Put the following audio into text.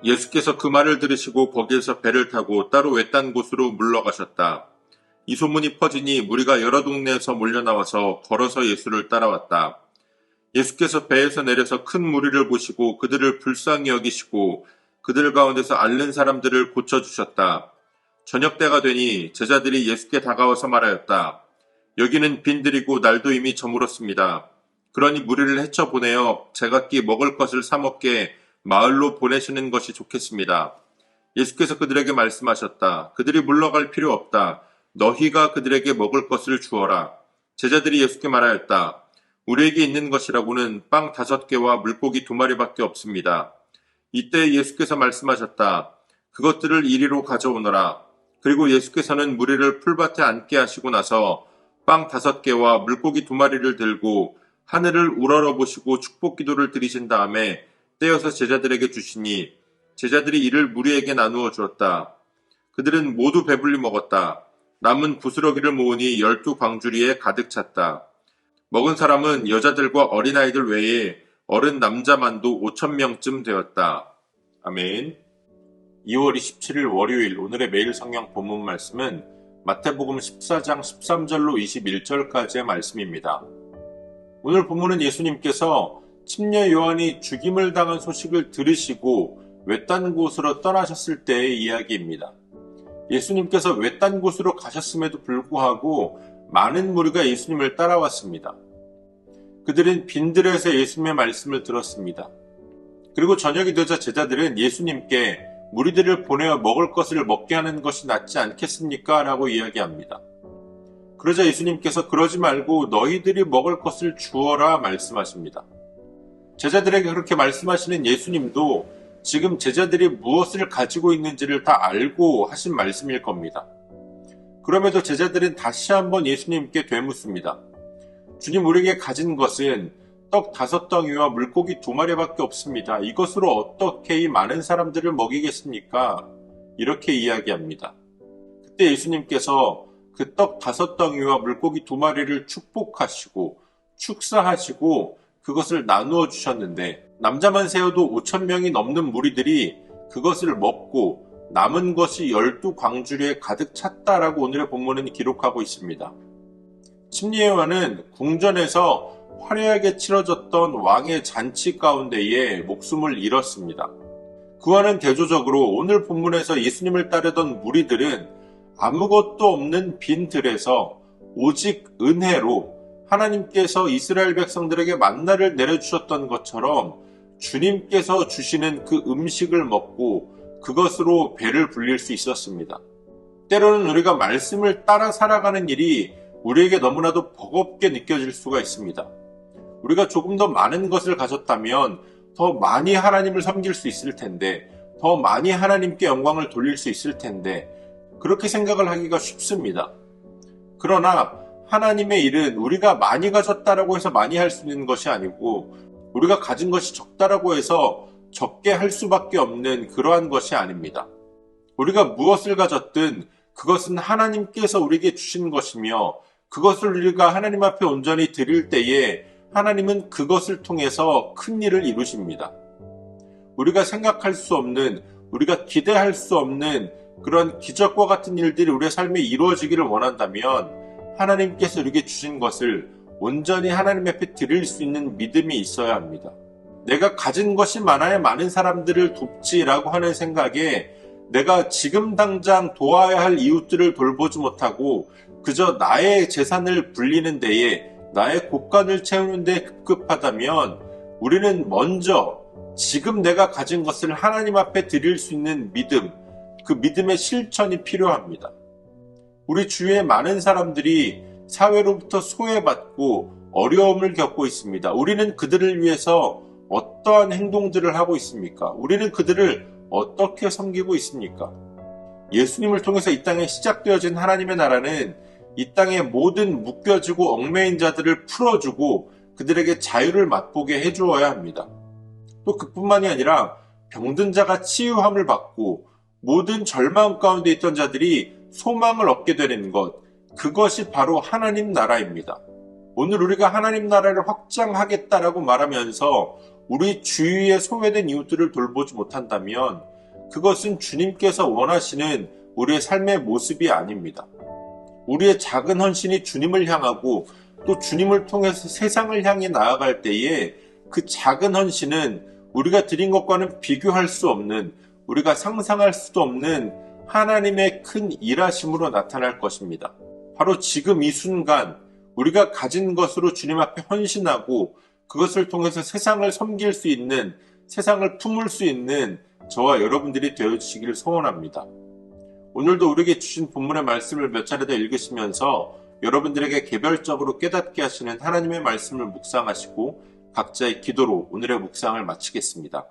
예수께서 그 말을 들으시고 거기에서 배를 타고 따로 외딴 곳으로 물러가셨다. 이 소문이 퍼지니 무리가 여러 동네에서 몰려나와서 걸어서 예수를 따라왔다. 예수께서 배에서 내려서 큰 무리를 보시고 그들을 불쌍히 여기시고 그들 가운데서 앓는 사람들을 고쳐주셨다. 저녁 때가 되니 제자들이 예수께 다가와서 말하였다. 여기는 빈들이고 날도 이미 저물었습니다. 그러니 무리를 헤쳐보내어 제각기 먹을 것을 사 먹게 마을로 보내시는 것이 좋겠습니다. 예수께서 그들에게 말씀하셨다. 그들이 물러갈 필요 없다. 너희가 그들에게 먹을 것을 주어라. 제자들이 예수께 말하였다. 우리에게 있는 것이라고는 빵 5개와 물고기 2마리밖에 없습니다. 이때 예수께서 말씀하셨다. 그것들을 이리로 가져오너라. 그리고 예수께서는 무리를 풀밭에 앉게 하시고 나서 빵 5개와 물고기 2마리를 들고 하늘을 우러러보시고 축복 기도를 드리신 다음에 떼어서 제자들에게 주시니 제자들이 이를 무리에게 나누어 주었다. 그들은 모두 배불리 먹었다. 남은 부스러기를 모으니 12광주리에 가득 찼다. 먹은 사람은 여자들과 어린아이들 외에 어른 남자만도 5,000명쯤 되었다. 아멘. 2월 27일 월요일 오늘의 매일 성경 본문 말씀은 마태복음 14장 13절로 21절까지의 말씀입니다. 오늘 본문은 예수님께서 침례 요한이 죽임을 당한 소식을 들으시고 외딴 곳으로 떠나셨을 때의 이야기입니다. 예수님께서 외딴 곳으로 가셨음에도 불구하고 많은 무리가 예수님을 따라왔습니다. 그들은 빈들에서 예수님의 말씀을 들었습니다. 그리고 저녁이 되자 제자들은 예수님께 무리들을 보내어 먹을 것을 먹게 하는 것이 낫지 않겠습니까? 라고 이야기합니다. 그러자 예수님께서 그러지 말고 너희들이 먹을 것을 주어라 말씀하십니다. 제자들에게 그렇게 말씀하시는 예수님도 지금 제자들이 무엇을 가지고 있는지를 다 알고 하신 말씀일 겁니다. 그럼에도 제자들은 다시 한번 예수님께 되묻습니다. 주님, 우리에게 가진 것은 떡 5덩이와 물고기 2마리밖에 없습니다. 이것으로 어떻게 이 많은 사람들을 먹이겠습니까? 이렇게 이야기합니다. 그때 예수님께서 그 떡 5덩이와 물고기 2마리를 축복하시고 축사하시고 그것을 나누어 주셨는데 남자만 세어도 5,000명이 넘는 무리들이 그것을 먹고 남은 것이 12광주리에 가득 찼다라고 오늘의 본문은 기록하고 있습니다. 침례 요한은 궁전에서 화려하게 치러졌던 왕의 잔치 가운데에 목숨을 잃었습니다. 그와는 대조적으로 오늘 본문에서 예수님을 따르던 무리들은 아무것도 없는 빈 들에서 오직 은혜로 하나님께서 이스라엘 백성들에게 만나를 내려주셨던 것처럼 주님께서 주시는 그 음식을 먹고 그것으로 배를 불릴 수 있었습니다. 때로는 우리가 말씀을 따라 살아가는 일이 우리에게 너무나도 버겁게 느껴질 수가 있습니다. 우리가 조금 더 많은 것을 가졌다면 더 많이 하나님을 섬길 수 있을 텐데, 더 많이 하나님께 영광을 돌릴 수 있을 텐데, 그렇게 생각을 하기가 쉽습니다. 그러나 하나님의 일은 우리가 많이 가졌다라고 해서 많이 할 수 있는 것이 아니고 우리가 가진 것이 적다라고 해서 적게 할 수밖에 없는 그러한 것이 아닙니다. 우리가 무엇을 가졌든 그것은 하나님께서 우리에게 주신 것이며 그것을 우리가 하나님 앞에 온전히 드릴 때에 하나님은 그것을 통해서 큰 일을 이루십니다. 우리가 생각할 수 없는, 우리가 기대할 수 없는 그런 기적과 같은 일들이 우리의 삶에 이루어지기를 원한다면 하나님께서 우리에게 주신 것을 온전히 하나님 앞에 드릴 수 있는 믿음이 있어야 합니다. 내가 가진 것이 많아야 많은 사람들을 돕지라고 하는 생각에 내가 지금 당장 도와야 할 이웃들을 돌보지 못하고 그저 나의 재산을 불리는 데에 나의 곳간을 채우는 데 급급하다면 우리는 먼저 지금 내가 가진 것을 하나님 앞에 드릴 수 있는 믿음, 그 믿음의 실천이 필요합니다. 우리 주위에 많은 사람들이 사회로부터 소외받고 어려움을 겪고 있습니다. 우리는 그들을 위해서 어떠한 행동들을 하고 있습니까? 우리는 그들을 어떻게 섬기고 있습니까? 예수님을 통해서 이 땅에 시작되어진 하나님의 나라는 이 땅의 모든 묶여지고 얽매인 자들을 풀어주고 그들에게 자유를 맛보게 해주어야 합니다. 또 그뿐만이 아니라 병든 자가 치유함을 받고 모든 절망 가운데 있던 자들이 소망을 얻게 되는 것, 그것이 바로 하나님 나라입니다. 오늘 우리가 하나님 나라를 확장하겠다라고 말하면서 우리 주위에 소외된 이웃들을 돌보지 못한다면 그것은 주님께서 원하시는 우리의 삶의 모습이 아닙니다. 우리의 작은 헌신이 주님을 향하고 또 주님을 통해서 세상을 향해 나아갈 때에 그 작은 헌신은 우리가 드린 것과는 비교할 수 없는, 우리가 상상할 수도 없는 하나님의 큰 일하심으로 나타날 것입니다. 바로 지금 이 순간 우리가 가진 것으로 주님 앞에 헌신하고 그것을 통해서 세상을 섬길 수 있는, 세상을 품을 수 있는 저와 여러분들이 되어주시기를 소원합니다. 오늘도 우리에게 주신 본문의 말씀을 몇 차례 더 읽으시면서 여러분들에게 개별적으로 깨닫게 하시는 하나님의 말씀을 묵상하시고 각자의 기도로 오늘의 묵상을 마치겠습니다.